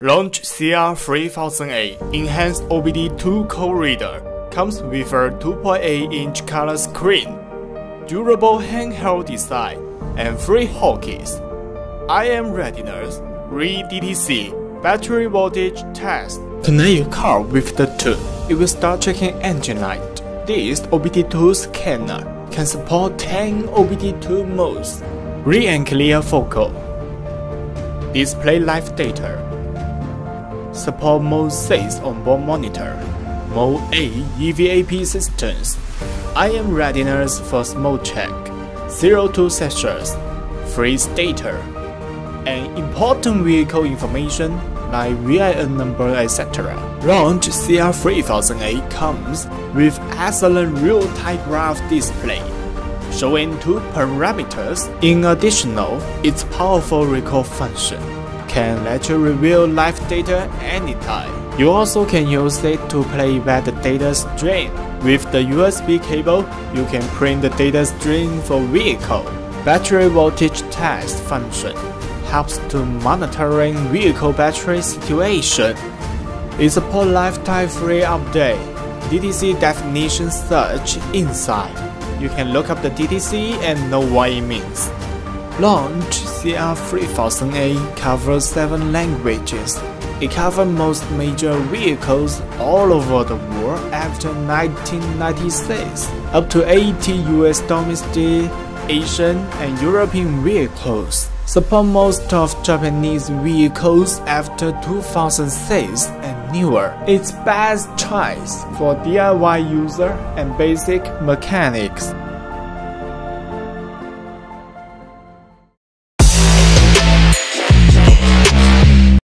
Launch CR3008 Enhanced OBD2 Code Reader comes with a 2.8-inch color screen, durable handheld design, and 3 hotkeys. readiness, read DTC, battery voltage test. Connect your car with the tool. It will start checking engine light. This OBD2 scanner can support 10 OBD2 modes. Read and clear focal. Display live data. Support Mode 6 onboard monitor. Mode 8 EVAP systems. readiness first mode check. 02 sessions. Freeze data. And important vehicle information like VIN number, etc. Launch CR3008 comes with excellent real-time graph display, showing 2 parameters. In addition, its powerful recall function can let you reveal live data anytime. You also can use it to play back the data stream. With the USB cable, you can print the data stream for vehicle. Battery voltage test function helps to monitoring vehicle battery situation. It supports lifetime free update. DTC definition search inside. You can look up the DTC and know what it means. Launch CR3008 covers 7 languages. It covers most major vehicles all over the world after 1996, up to 80 US domestic, Asian, and European vehicles. Support most of Japanese vehicles after 2006 and newer. It's best choice for DIY user and basic mechanics.